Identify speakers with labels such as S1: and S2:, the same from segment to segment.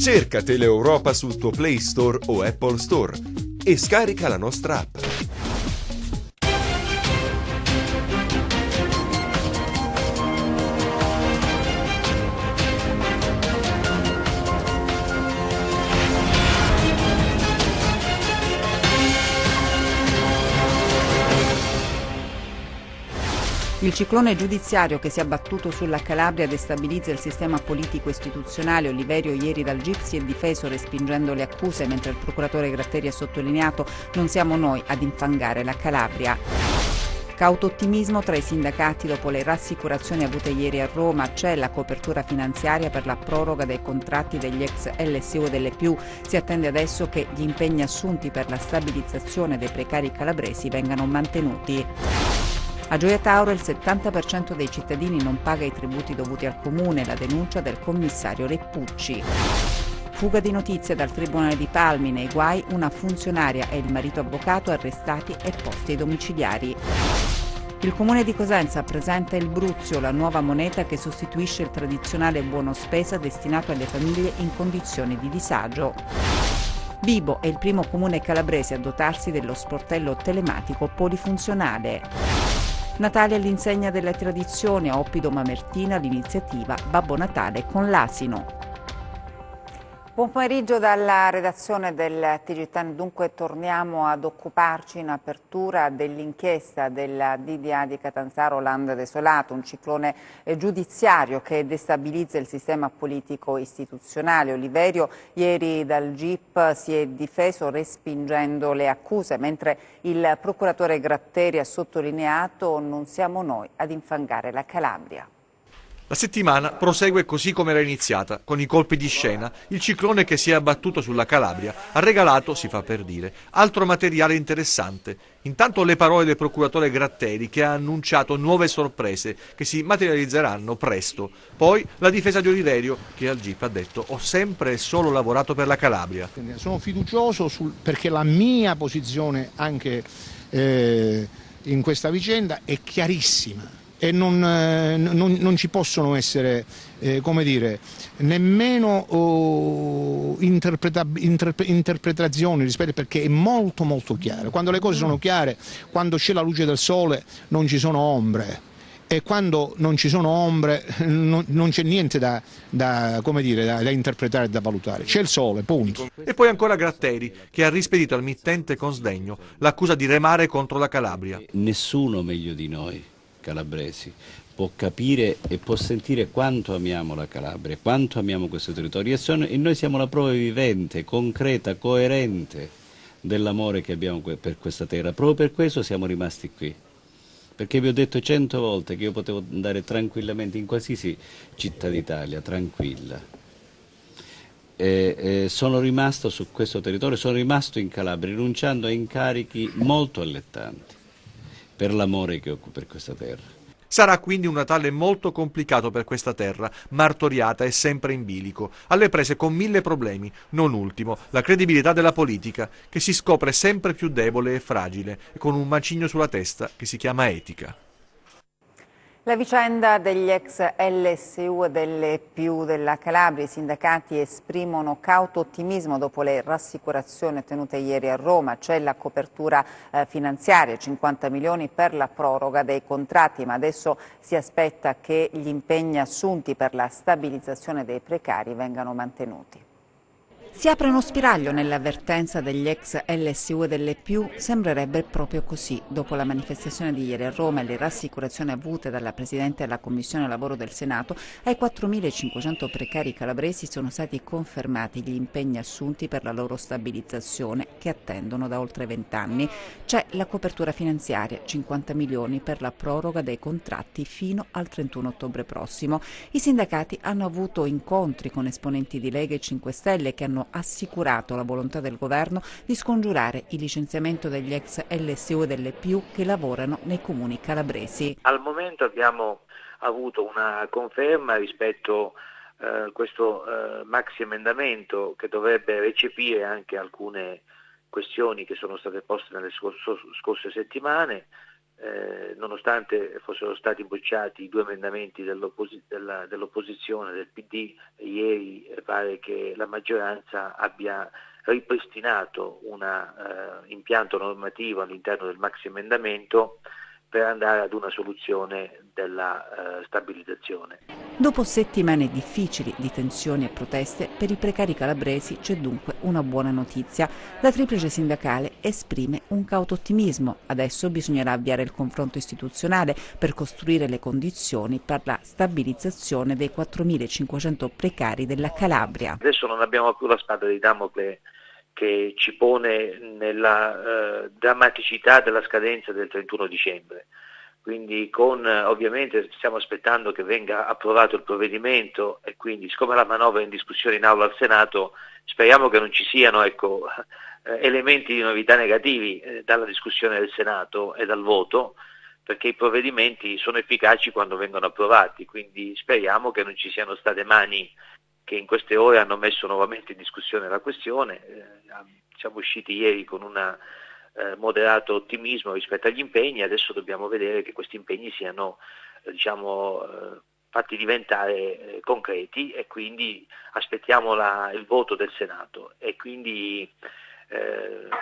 S1: Cerca Teleeuropa sul tuo Play Store o Apple Store e scarica la nostra app.
S2: Il ciclone giudiziario che si è abbattuto sulla Calabria destabilizza il sistema politico-istituzionale. Oliverio ieri dal GIP si è difeso respingendo le accuse, mentre il procuratore Gratteri ha sottolineato: non siamo noi ad infangare la Calabria. Cauto ottimismo tra i sindacati dopo le rassicurazioni avute ieri a Roma. C'è la copertura finanziaria per la proroga dei contratti degli ex LSU e delle più. Si attende adesso che gli impegni assunti per la stabilizzazione dei precari calabresi vengano mantenuti. A Gioia Tauro il 70% dei cittadini non paga i tributi dovuti al comune, la denuncia del commissario Leppucci. Fuga di notizie dal Tribunale di Palmi, nei guai una funzionaria e il marito avvocato arrestati e posti ai domiciliari. Il comune di Cosenza presenta il Bruzio, la nuova moneta che sostituisce il tradizionale buono spesa destinato alle famiglie in condizioni di disagio. Vibo è il primo comune calabrese a dotarsi dello sportello telematico polifunzionale. Natale all'insegna della tradizione, a Oppido Mamertina l'iniziativa Babbo Natale con l'asino. Buon pomeriggio dalla redazione del TG10. Dunque torniamo ad occuparci in apertura dell'inchiesta della DDA di Catanzaro Land Desolato, un ciclone giudiziario che destabilizza il sistema politico istituzionale. Oliverio ieri dal GIP si è difeso respingendo le accuse, mentre il procuratore Gratteri ha sottolineato: non siamo noi ad infangare la Calabria.
S3: La settimana prosegue così come era iniziata, con i colpi di scena. Il ciclone che si è abbattuto sulla Calabria ha regalato, si fa per dire, altro materiale interessante. Intanto le parole del procuratore Gratteri, che ha annunciato nuove sorprese che si materializzeranno presto. Poi la difesa di Oliverio, che al GIP ha detto: ho sempre e solo lavorato per la Calabria.
S4: Sono fiducioso perché la mia posizione anche in questa vicenda è chiarissima. E non ci possono essere, nemmeno interpretazioni rispetto, perché è molto molto chiaro. Quando le cose sono chiare, quando c'è la luce del sole non ci sono ombre, e quando non ci sono ombre non c'è niente da interpretare e da valutare. C'è il sole, punto.
S3: E poi ancora Gratteri, che ha rispedito al mittente con sdegno l'accusa di remare contro la Calabria.
S5: Nessuno meglio di noi calabresi può capire e può sentire quanto amiamo la Calabria, quanto amiamo questo territorio, e noi siamo la prova vivente, concreta, coerente dell'amore che abbiamo per questa terra. Proprio per questo siamo rimasti qui, perché vi ho detto 100 volte che io potevo andare tranquillamente in qualsiasi città d'Italia, tranquilla. Sono rimasto su questo territorio, sono rimasto in Calabria, rinunciando a incarichi molto allettanti per l'amore che ho per questa terra.
S3: Sarà quindi un Natale molto complicato per questa terra, martoriata e sempre in bilico, alle prese con 1000 problemi, non ultimo la credibilità della politica, che si scopre sempre più debole e fragile, con un macigno sulla testa che si chiama etica.
S2: La vicenda degli ex LSU e delle più della Calabria. I sindacati esprimono cauto ottimismo dopo le rassicurazioni ottenute ieri a Roma. C'è la copertura finanziaria, 50 milioni per la proroga dei contratti, ma adesso si aspetta che gli impegni assunti per la stabilizzazione dei precari vengano mantenuti. Si apre uno spiraglio nell'avvertenza degli ex LSU e delle più. Sembrerebbe proprio così. Dopo la manifestazione di ieri a Roma e le rassicurazioni avute dalla Presidente della Commissione Lavoro del Senato, ai 4.500 precari calabresi sono stati confermati gli impegni assunti per la loro stabilizzazione, che attendono da oltre 20 anni. C'è la copertura finanziaria, 50 milioni per la proroga dei contratti fino al 31 ottobre prossimo. I sindacati hanno avuto incontri con esponenti di Lega e 5 Stelle che hanno assicurato la volontà del governo di scongiurare il licenziamento degli ex LSU e delle più che lavorano nei comuni calabresi.
S6: Al momento abbiamo avuto una conferma rispetto a questo maxi emendamento, che dovrebbe recepire anche alcune questioni che sono state poste nelle scorse settimane. nonostante fossero stati bocciati i 2 emendamenti dell'opposizione, del PD, ieri pare che la maggioranza abbia ripristinato un impianto normativo all'interno del maxi emendamento per andare ad una soluzione della stabilizzazione.
S2: Dopo settimane difficili di tensioni e proteste, per i precari calabresi c'è dunque una buona notizia. La triplice sindacale esprime un cauto ottimismo. Adesso bisognerà avviare il confronto istituzionale per costruire le condizioni per la stabilizzazione dei 4.500 precari della Calabria.
S6: Adesso non abbiamo più la spada di Damocle che ci pone nella drammaticità della scadenza del 31 dicembre. Quindi ovviamente stiamo aspettando che venga approvato il provvedimento e quindi siccome la manovra è in discussione in aula al Senato speriamo che non ci siano elementi di novità negativi dalla discussione del Senato e dal voto, perché i provvedimenti sono efficaci quando vengono approvati, quindi speriamo che non ci siano state mani che in queste ore hanno messo nuovamente in discussione la questione. Siamo usciti ieri con un moderato ottimismo rispetto agli impegni, adesso dobbiamo vedere che questi impegni siano fatti diventare concreti e quindi aspettiamo il voto del Senato e quindi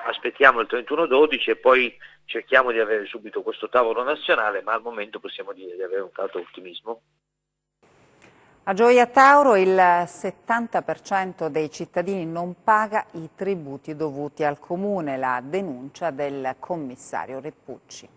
S6: aspettiamo il 31-12 e poi cerchiamo di avere subito questo tavolo nazionale, ma al momento possiamo dire di avere un cauto ottimismo.
S2: A Gioia Tauro il 70% dei cittadini non paga i tributi dovuti al comune, la denuncia del commissario Reppucci.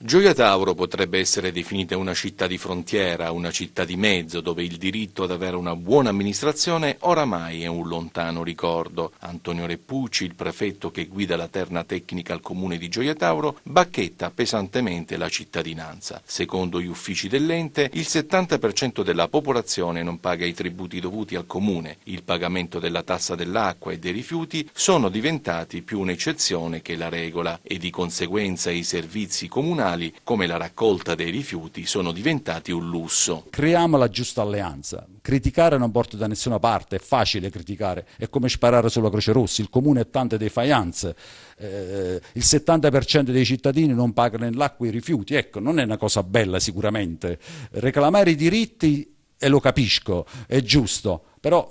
S7: Gioia Tauro potrebbe essere definita una città di frontiera, una città di mezzo, dove il diritto ad avere una buona amministrazione oramai è un lontano ricordo. Antonio Reppucci, il prefetto che guida la terna tecnica al comune di Gioia Tauro, bacchetta pesantemente la cittadinanza. Secondo gli uffici dell'ente, il 70% della popolazione non paga i tributi dovuti al comune. Il pagamento della tassa dell'acqua e dei rifiuti sono diventati più un'eccezione che la regola e di conseguenza i servizi comunali come la raccolta dei rifiuti sono diventati un lusso.
S8: Creiamo la giusta alleanza. Criticare non porta da nessuna parte, è facile criticare, è come sparare sulla Croce Rossa, il comune ha tante defianze, il 70% dei cittadini non pagano l'acqua e i rifiuti, ecco, non è una cosa bella sicuramente. Reclamare i diritti, e lo capisco, è giusto, però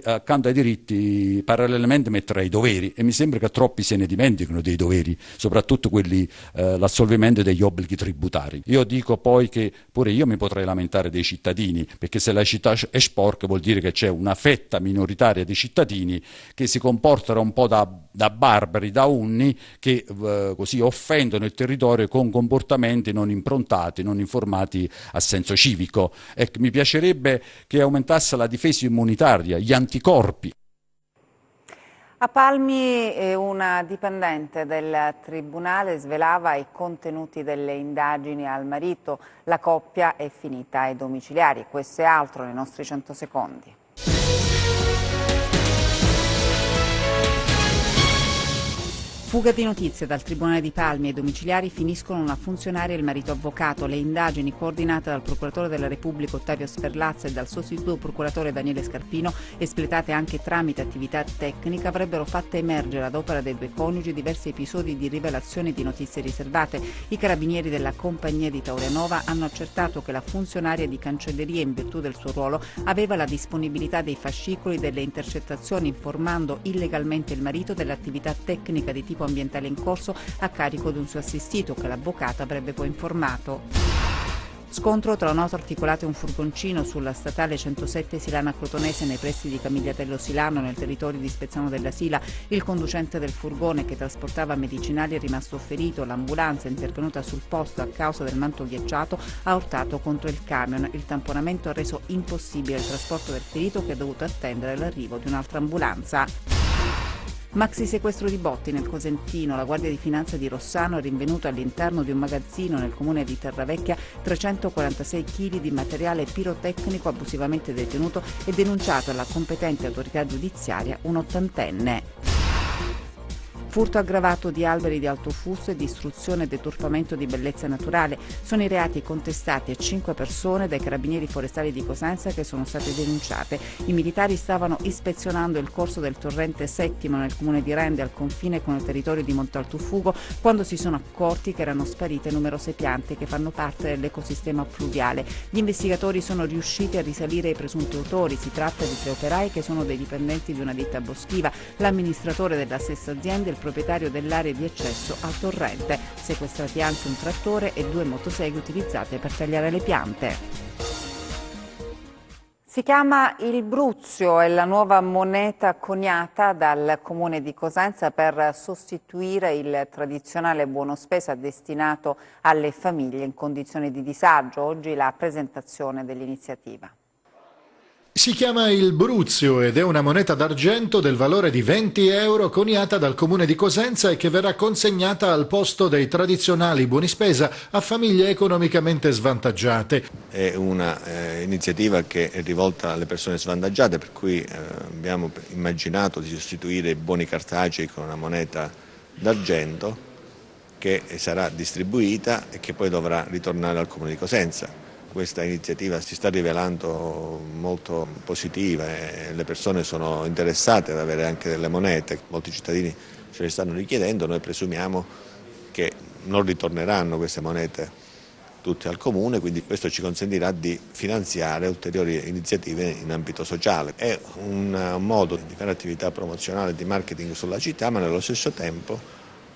S8: accanto ai diritti parallelamente metterei i doveri e mi sembra che troppi se ne dimenticano dei doveri, soprattutto quelli l'assolvimento degli obblighi tributari. Io dico poi che pure io mi potrei lamentare dei cittadini, perché se la città è sporca vuol dire che c'è una fetta minoritaria di cittadini che si comportano un po' da barbari, da unni, che così offendono il territorio con comportamenti non improntati, non informati a senso civico. Ecco, mi piacerebbe che aumentasse la difesa immunitaria, gli anticorpi.
S2: A Palmi una dipendente del tribunale svelava i contenuti delle indagini al marito. La coppia è finita ai domiciliari. Questo e altro nei nostri 100 secondi. Fuga di notizie dal Tribunale di Palmi. Ai domiciliari finiscono una funzionaria e il marito avvocato. Le indagini coordinate dal procuratore della Repubblica Ottavio Sperlazza e dal sostituto procuratore Daniele Scarpino, espletate anche tramite attività tecnica, avrebbero fatto emergere ad opera dei due coniugi diversi episodi di rivelazione di notizie riservate. I carabinieri della compagnia di Taurianova hanno accertato che la funzionaria di cancelleria, in virtù del suo ruolo, aveva la disponibilità dei fascicoli delle intercettazioni, informando illegalmente il marito dell'attività tecnica di tipo ambientale in corso a carico di un suo assistito, che l'avvocato avrebbe poi informato. Scontro tra un'auto articolata e un furgoncino sulla statale 107 Silana Crotonese nei pressi di Camigliatello Silano, nel territorio di Spezzano della Sila. Il conducente del furgone che trasportava medicinali è rimasto ferito. L'ambulanza, intervenuta sul posto a causa del manto ghiacciato, ha urtato contro il camion. Il tamponamento ha reso impossibile il trasporto del ferito, che ha dovuto attendere l'arrivo di un'altra ambulanza. Maxi sequestro di botti nel Cosentino. La Guardia di Finanza di Rossano ha rinvenuto all'interno di un magazzino nel comune di Terravecchia 346 kg di materiale pirotecnico abusivamente detenuto e denunciato alla competente autorità giudiziaria un ottantenne. furto aggravato di alberi di alto fusto e distruzione e deturpamento di bellezza naturale. Sono i reati contestati a 5 persone dai carabinieri forestali di Cosenza che sono state denunciate. I militari stavano ispezionando il corso del torrente Settimo nel comune di Rende al confine con il territorio di Montaltofugo quando si sono accorti che erano sparite numerose piante che fanno parte dell'ecosistema fluviale. Gli investigatori sono riusciti a risalire ai presunti autori. Si tratta di 3 operai che sono dei dipendenti di una ditta boschiva, l'amministratore della stessa azienda e il proprietario dell'area di accesso al torrente. Sequestrati anche un trattore e 2 motoseghe utilizzate per tagliare le piante. Si chiama il Bruzio, è la nuova moneta coniata dal comune di Cosenza per sostituire il tradizionale buono spesa destinato alle famiglie in condizioni di disagio. Oggi la presentazione dell'iniziativa.
S4: Si chiama il Bruzio ed è una moneta d'argento del valore di 20 euro coniata dal comune di Cosenza e che verrà consegnata al posto dei tradizionali buoni spesa a famiglie economicamente svantaggiate.
S9: È una iniziativa che è rivolta alle persone svantaggiate, per cui abbiamo immaginato di sostituire i buoni cartacei con una moneta d'argento che sarà distribuita e che poi dovrà ritornare al comune di Cosenza. Questa iniziativa si sta rivelando molto positiva e le persone sono interessate ad avere anche delle monete, molti cittadini ce le stanno richiedendo, noi presumiamo che non ritorneranno queste monete tutte al comune, quindi questo ci consentirà di finanziare ulteriori iniziative in ambito sociale. È un modo di fare attività promozionale e di marketing sulla città, ma nello stesso tempo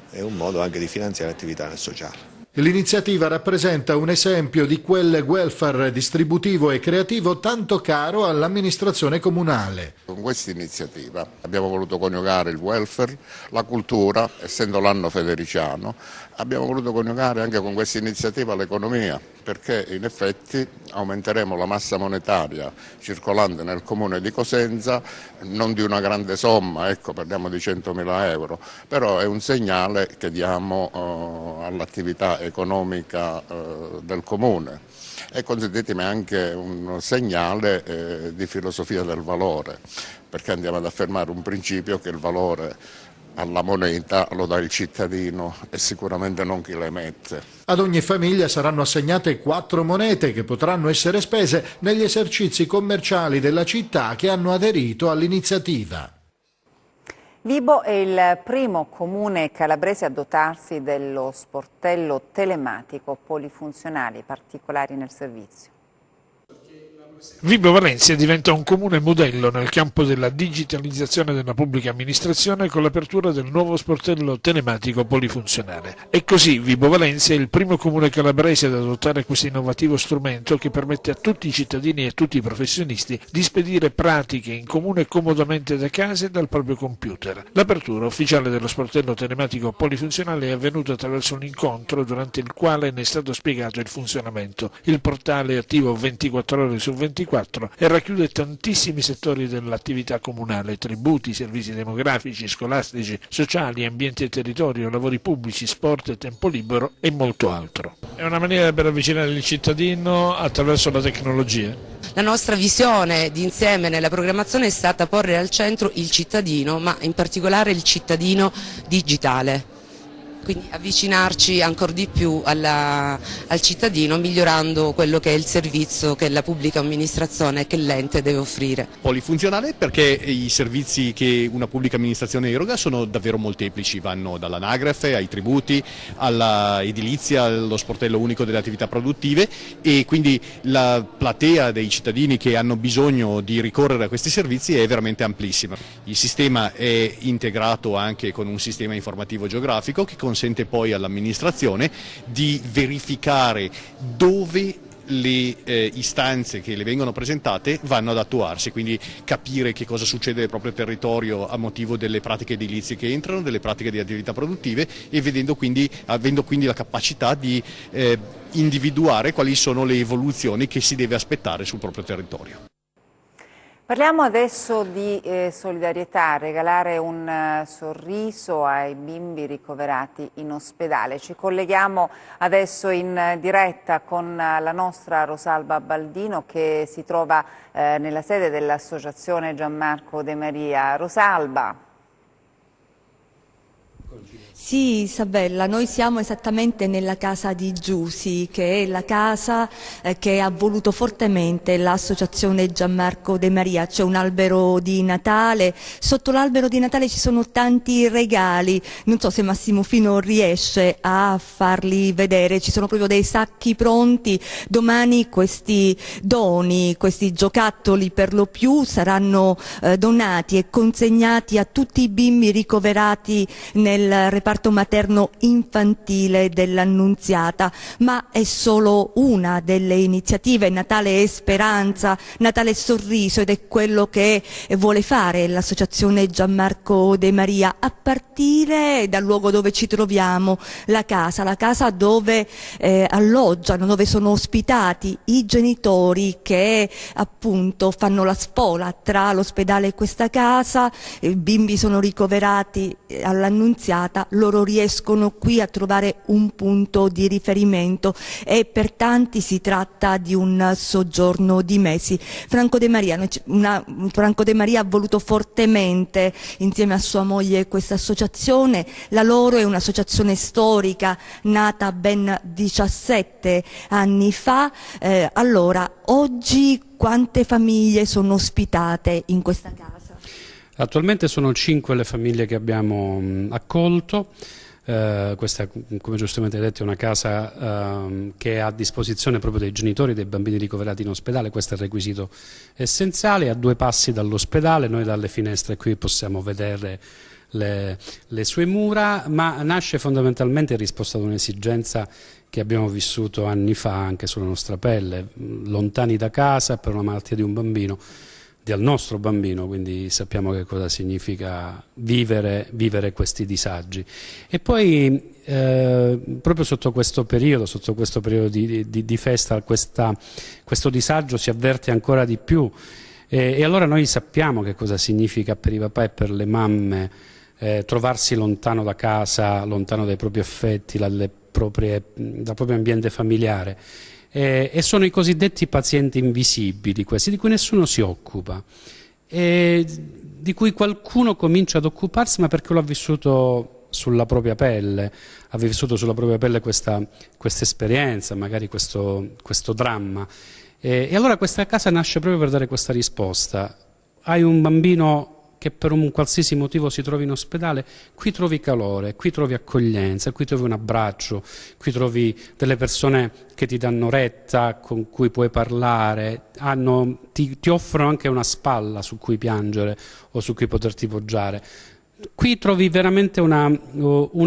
S9: è un modo anche di finanziare attività nel sociale.
S4: L'iniziativa rappresenta un esempio di quel welfare distributivo e creativo tanto caro all'amministrazione comunale.
S10: Con questa iniziativa abbiamo voluto coniugare il welfare, la cultura, essendo l'anno federiciano, abbiamo voluto coniugare anche con questa iniziativa l'economia, perché in effetti aumenteremo la massa monetaria circolante nel comune di Cosenza, non di una grande somma, ecco, parliamo di 100.000 euro, però è un segnale che diamo all'attività economica del comune e consentitemi anche un segnale di filosofia del valore, perché andiamo ad affermare un principio che il valore alla moneta lo dà il cittadino e sicuramente non chi le emette.
S4: Ad ogni famiglia saranno assegnate 4 monete che potranno essere spese negli esercizi commerciali della città che hanno aderito all'iniziativa.
S2: Vibo è il primo comune calabrese a dotarsi dello sportello telematico polifunzionale, particolari nel servizio.
S11: Vibo Valentia diventa un comune modello nel campo della digitalizzazione della pubblica amministrazione con l'apertura del nuovo sportello telematico polifunzionale. E così Vibo Valentia è il primo comune calabrese ad adottare questo innovativo strumento che permette a tutti i cittadini e a tutti i professionisti di spedire pratiche in comune comodamente da casa e dal proprio computer. L'apertura ufficiale dello sportello telematico polifunzionale è avvenuta attraverso un incontro durante il quale ne è stato spiegato il funzionamento. Il portale è attivo 24 ore su 24 e racchiude tantissimi settori dell'attività comunale: tributi, servizi demografici, scolastici, sociali, ambiente e territorio, lavori pubblici, sport e tempo libero e molto altro. È una maniera per avvicinare il cittadino attraverso la tecnologia.
S12: La nostra visione d'insieme nella programmazione è stata porre al centro il cittadino, ma in particolare il cittadino digitale. Quindi avvicinarci ancora di più al cittadino, migliorando quello che è il servizio che la pubblica amministrazione e che l'ente deve offrire.
S13: Polifunzionale perché i servizi che una pubblica amministrazione eroga sono davvero molteplici, vanno dall'anagrafe ai tributi, alla edilizia, allo sportello unico delle attività produttive, e quindi la platea dei cittadini che hanno bisogno di ricorrere a questi servizi è veramente amplissima. Il sistema è integrato anche con un sistema informativo geografico che consente poi all'amministrazione di verificare dove le istanze che le vengono presentate vanno ad attuarsi, quindi capire che cosa succede nel proprio territorio a motivo delle pratiche edilizie che entrano, delle pratiche di attività produttive, e avendo quindi la capacità di individuare quali sono le evoluzioni che si deve aspettare sul proprio territorio.
S2: Parliamo adesso di solidarietà, regalare un sorriso ai bimbi ricoverati in ospedale. Ci colleghiamo adesso in diretta con la nostra Rosalba Baldino che si trova nella sede dell'Associazione Gianmarco De Maria. Rosalba.
S14: Sì, Isabella, noi siamo esattamente nella casa di Giusi, che è la casa che ha voluto fortemente l'associazione Gianmarco De Maria. C'è un albero di Natale, sotto l'albero di Natale ci sono tanti regali, non so se Massimo Fino riesce a farli vedere, ci sono proprio dei sacchi pronti. Domani questi doni, questi giocattoli per lo più saranno donati e consegnati a tutti i bimbi ricoverati nel reparto materno infantile dell'Annunziata, ma è solo una delle iniziative. Natale è speranza, Natale è sorriso, ed è quello che vuole fare l'associazione Gianmarco De Maria, a partire dal luogo dove ci troviamo, la casa dove alloggiano, dove sono ospitati i genitori che appunto fanno la spola tra l'ospedale e questa casa. I bimbi sono ricoverati all'Annunziata, loro riescono qui a trovare un punto di riferimento e per tanti si tratta di un soggiorno di mesi. Franco De Maria ha voluto fortemente, insieme a sua moglie, questa associazione. La loro è un'associazione storica nata ben 17 anni fa. Allora, oggi quante famiglie sono ospitate in questa casa?
S15: Attualmente sono 5 le famiglie che abbiamo accolto. Questa, come giustamente detto, è una casa che è a disposizione proprio dei genitori dei bambini ricoverati in ospedale. Questo è il requisito essenziale. A 2 passi dall'ospedale, noi dalle finestre qui possiamo vedere le sue mura, ma nasce fondamentalmente in risposta ad un'esigenza che abbiamo vissuto anni fa anche sulla nostra pelle, lontani da casa per una malattia di un bambino, del nostro bambino, quindi sappiamo che cosa significa vivere questi disagi. E poi proprio sotto questo periodo di festa, questo disagio si avverte ancora di più, e allora noi sappiamo che cosa significa per i papà e per le mamme trovarsi lontano da casa, lontano dai propri affetti, dal proprio ambiente familiare. E sono i cosiddetti pazienti invisibili, questi di cui nessuno si occupa, e di cui qualcuno comincia ad occuparsi, ma perché lo ha vissuto sulla propria pelle, questa esperienza, magari questo dramma. E allora questa casa nasce proprio per dare questa risposta. Hai un bambino che per un qualsiasi motivo si trovi in ospedale, qui trovi calore, qui trovi accoglienza, qui trovi un abbraccio, qui trovi delle persone che ti danno retta, con cui puoi parlare, ti offrono anche una spalla su cui piangere o su cui poterti poggiare. Qui trovi veramente un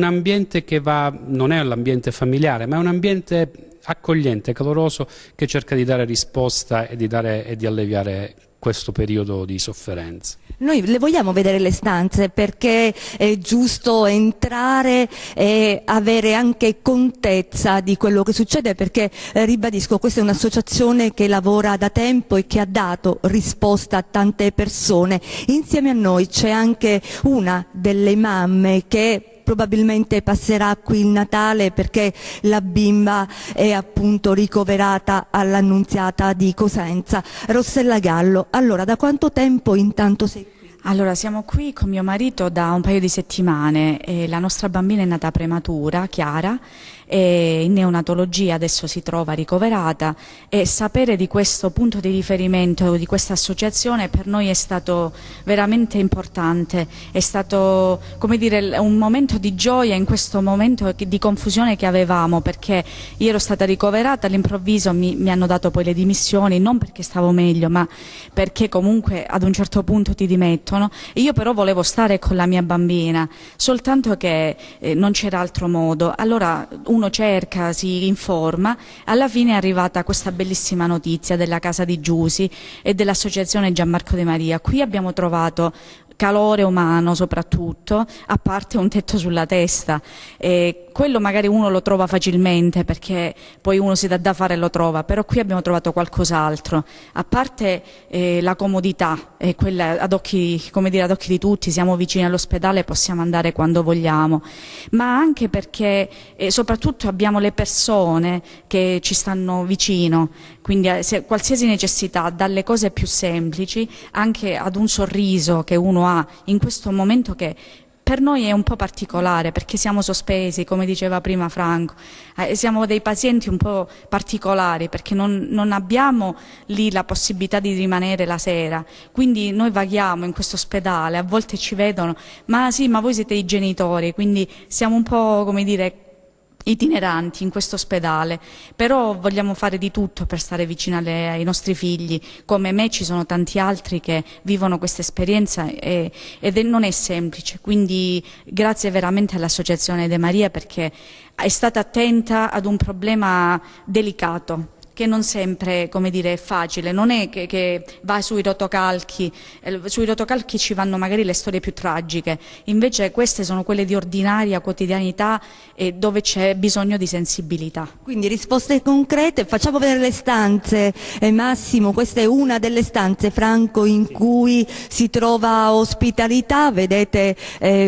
S15: ambiente che non è l'ambiente familiare, ma è un ambiente accogliente, caloroso, che cerca di dare risposta e di alleviare questo periodo di sofferenza.
S14: Noi le vogliamo vedere le stanze, perché è giusto entrare e avere anche contezza di quello che succede, perché ribadisco, questa è un'associazione che lavora da tempo e che ha dato risposta a tante persone. Insieme a noi c'è anche una delle mamme che probabilmente passerà qui il Natale, perché la bimba è appunto ricoverata all'Annunziata di Cosenza. Rossella Gallo, allora da quanto tempo intanto sei qui?
S16: Allora, siamo qui con mio marito da un paio di settimane. La nostra bambina è nata prematura, Chiara, e in neonatologia adesso si trova ricoverata, e sapere di questo punto di riferimento, di questa associazione, per noi è stato veramente importante. È stato, come dire, un momento di gioia in questo momento di confusione che avevamo, perché io ero stata ricoverata, all'improvviso mi hanno dato poi le dimissioni, non perché stavo meglio, ma perché comunque ad un certo punto ti dimettono. Io però volevo stare con la mia bambina, soltanto che non c'era altro modo. Allora uno cerca, si informa, alla fine è arrivata questa bellissima notizia della casa di Giusi e dell'associazione Gianmarco De Maria. Qui abbiamo trovato calore umano soprattutto, a parte un tetto sulla testa. Quello magari uno lo trova facilmente, perché poi uno si dà da fare e lo trova, però qui abbiamo trovato qualcos'altro, a parte la comodità, quella ad occhi, come dire, ad occhi di tutti, siamo vicini all'ospedale, possiamo andare quando vogliamo, ma anche perché soprattutto abbiamo le persone che ci stanno vicino, quindi qualsiasi necessità, dalle cose più semplici anche ad un sorriso che uno ha in questo momento, che per noi è un po' particolare perché siamo sospesi, come diceva prima Franco, siamo dei pazienti un po' particolari perché non abbiamo lì la possibilità di rimanere la sera, quindi noi vaghiamo in questo ospedale, a volte ci vedono, ma sì, ma voi siete i genitori, quindi siamo un po', come dire, itineranti in questo ospedale, però vogliamo fare di tutto per stare vicino ai nostri figli. Come me ci sono tanti altri che vivono questa esperienza non è semplice, quindi grazie veramente all'Associazione De Maria perché è stata attenta ad un problema delicato che non sempre, come dire, è facile, non è che va sui rotocalchi ci vanno magari le storie più tragiche, invece queste sono quelle di ordinaria quotidianità e dove c'è bisogno di sensibilità.
S14: Quindi risposte concrete, facciamo vedere le stanze, Massimo, questa è una delle stanze, Franco, in cui si trova ospitalità, vedete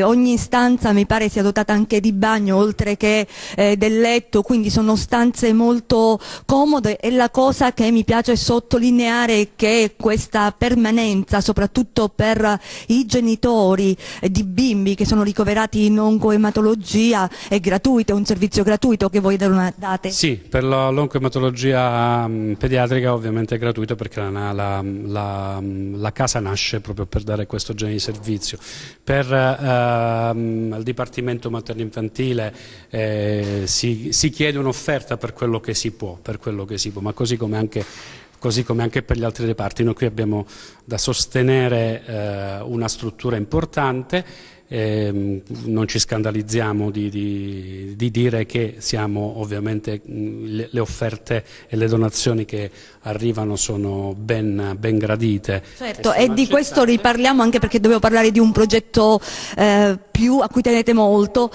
S14: ogni stanza mi pare sia dotata anche di bagno oltre che del letto, quindi sono stanze molto comode. E la cosa che mi piace sottolineare è che questa permanenza, soprattutto per i genitori di bimbi che sono ricoverati in oncoematologia, è gratuita, è un servizio gratuito che voi date? Sì,
S15: per l'oncoematologia pediatrica ovviamente è gratuito perché la casa nasce proprio per dare questo genere di servizio. Per il Dipartimento materno-infantile si chiede un'offerta per quello che si può, ma così come anche per gli altri reparti. Noi qui abbiamo da sostenere una struttura importante. Non ci scandalizziamo di dire che siamo ovviamente le offerte e le donazioni che arrivano sono ben gradite.
S14: Certo, e di questo riparliamo anche perché dovevo parlare di un progetto a cui tenete molto.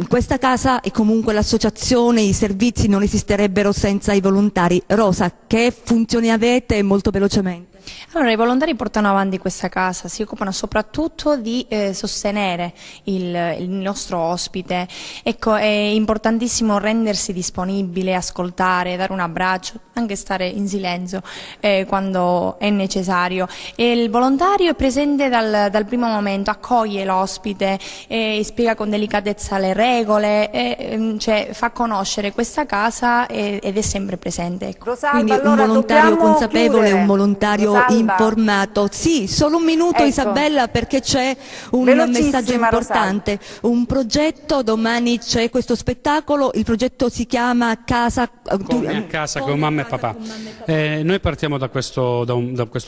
S14: Questa casa e comunque l'associazione, i servizi non esisterebbero senza i volontari. Rosa, che funzioni avete molto velocemente?
S17: Allora, i volontari portano avanti questa casa, si occupano soprattutto di sostenere il nostro ospite. Ecco, è importantissimo rendersi disponibile, ascoltare, dare un abbraccio, anche stare in silenzio quando è necessario. E il volontario è presente dal primo momento, accoglie l'ospite, spiega con delicatezza le regole, cioè fa conoscere questa casa ed è sempre presente. Ecco.
S14: Rosalba, quindi un volontario consapevole, un volontario informato. Sì, solo un minuto, ecco. Isabella, perché c'è un messaggio importante. Rosalba. Un progetto, domani c'è questo spettacolo, il progetto si chiama Casa
S15: Come a casa con mamma e papà. Noi partiamo da questo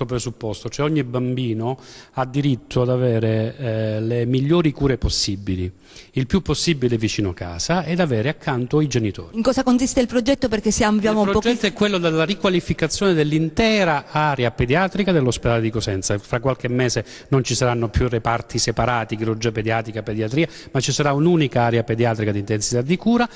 S15: presupposto, cioè ogni bambino ha diritto ad avere le migliori cure possibili, il più possibile vicino casa ed avere accanto i genitori.
S14: In cosa consiste il progetto? Perché abbiamo
S15: il progetto è quello della riqualificazione dell'intera area pediatrica dell'ospedale di Cosenza. Fra qualche mese non ci saranno più reparti separati, chirurgia pediatrica, pediatria, ma ci sarà un'unica area pediatrica di intensità di cura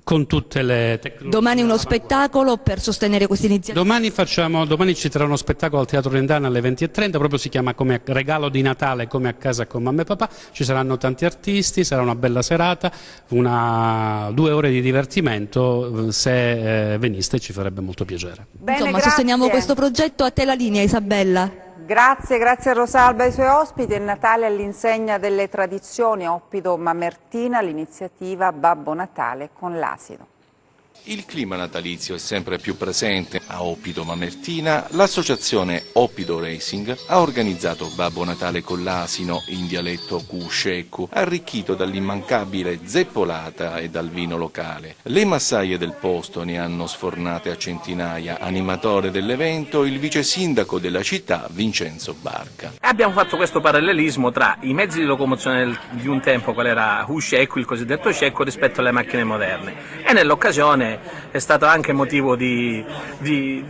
S15: con tutte le tecnologie.
S14: Domani uno spettacolo per sostenere questa iniziativa?
S15: Domani ci sarà uno spettacolo al Teatro Rendana alle 20:30, proprio si chiama come regalo di Natale, come a casa con mamma e papà. Ci saranno tanti artisti, sarà una bella serata, 2 ore di divertimento. Se veniste ci farebbe molto piacere.
S14: Bene, insomma, sosteniamo questo progetto. A te la linea, Isabella.
S2: Grazie a Rosalba e ai suoi ospiti. È Natale all'insegna delle tradizioni, Oppido Mamertina, l'iniziativa Babbo Natale con l'asino.
S7: Il clima natalizio è sempre più presente. A Oppido Mamertina l'associazione Oppido Racing ha organizzato Babbo Natale con l'asino in dialetto Cusceccu, arricchito dall'immancabile zeppolata e dal vino locale. Le massaie del posto ne hanno sfornate a centinaia. Animatore dell'evento il vice sindaco della città Vincenzo Barca.
S18: Abbiamo fatto questo parallelismo tra i mezzi di locomozione di un tempo, qual era Cusceccu, il cosiddetto cecco, rispetto alle macchine moderne, e nell'occasione è stato anche motivo di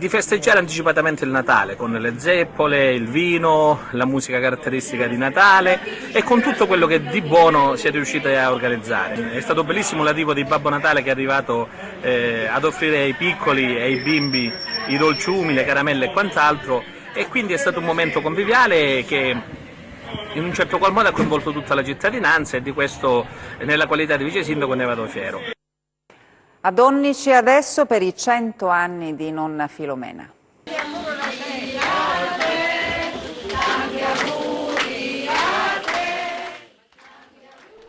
S18: festeggiare anticipatamente il Natale con le zeppole, il vino, la musica caratteristica di Natale e con tutto quello che di buono si è riuscito a organizzare. È stato bellissimo l'arrivo di Babbo Natale che è arrivato ad offrire ai piccoli e ai bimbi i dolciumi, le caramelle e quant'altro, e quindi è stato un momento conviviale che in un certo qual modo ha coinvolto tutta la cittadinanza, e di questo nella qualità di vice sindaco ne vado fiero.
S2: A Donnici adesso per i 100 anni di nonna Filomena.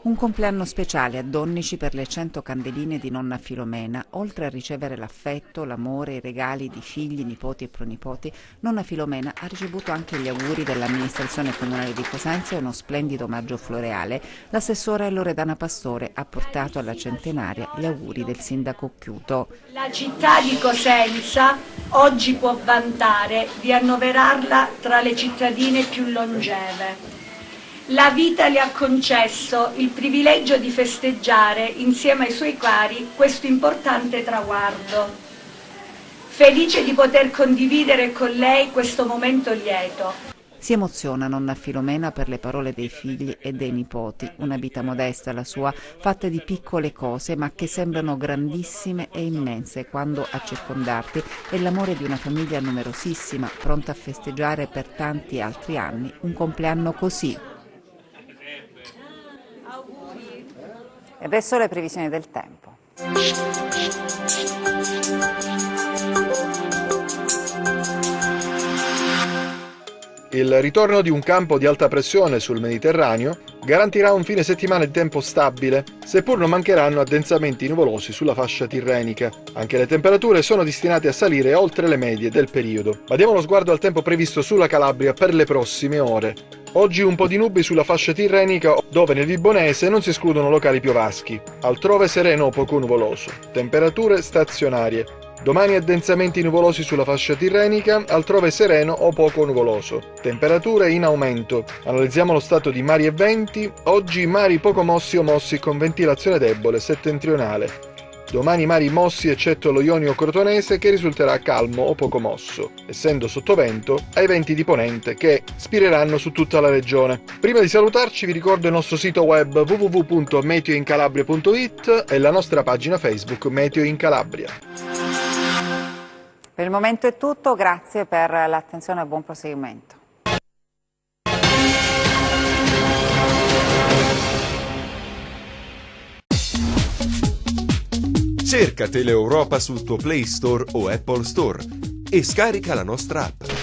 S2: Un compleanno speciale a Donnici per le 100 candeline di nonna Filomena. Oltre a ricevere l'affetto, l'amore e i regali di figli, nipoti e pronipoti, nonna Filomena ha ricevuto anche gli auguri dell'amministrazione comunale di Cosenza e uno splendido omaggio floreale. L'assessora Loredana Pastore ha portato alla centenaria gli auguri del sindaco Chiuto.
S19: La città di Cosenza oggi può vantare di annoverarla tra le cittadine più longeve. La vita le ha concesso il privilegio di festeggiare insieme ai suoi cari questo importante traguardo. Felice di poter condividere con lei questo momento lieto.
S2: Si emoziona nonna Filomena per le parole dei figli e dei nipoti. Una vita modesta la sua, fatta di piccole cose ma che sembrano grandissime e immense quando a circondarti è l'amore di una famiglia numerosissima, pronta a festeggiare per tanti altri anni un compleanno così. E adesso le previsioni del tempo.
S20: Il ritorno di un campo di alta pressione sul Mediterraneo garantirà un fine settimana di tempo stabile, seppur non mancheranno addensamenti nuvolosi sulla fascia tirrenica. Anche le temperature sono destinate a salire oltre le medie del periodo. Ma diamo uno sguardo al tempo previsto sulla Calabria per le prossime ore. Oggi un po' di nubi sulla fascia tirrenica, dove nel Vibonese non si escludono locali piovaschi. Altrove sereno o poco nuvoloso. Temperature stazionarie. Domani addensamenti nuvolosi sulla fascia tirrenica, altrove sereno o poco nuvoloso. Temperature in aumento. Analizziamo lo stato di mari e venti. Oggi mari poco mossi o mossi con ventilazione debole settentrionale. Domani mari mossi eccetto lo Ionio Crotonese che risulterà calmo o poco mosso, essendo sottovento ai venti di ponente che spireranno su tutta la regione. Prima di salutarci vi ricordo il nostro sito web www.meteoincalabria.it e la nostra pagina Facebook Meteo in Calabria.
S2: Per il momento è tutto, grazie per l'attenzione e buon proseguimento.
S1: Cerca Teleeuropa sul tuo Play Store o Apple Store e scarica la nostra app.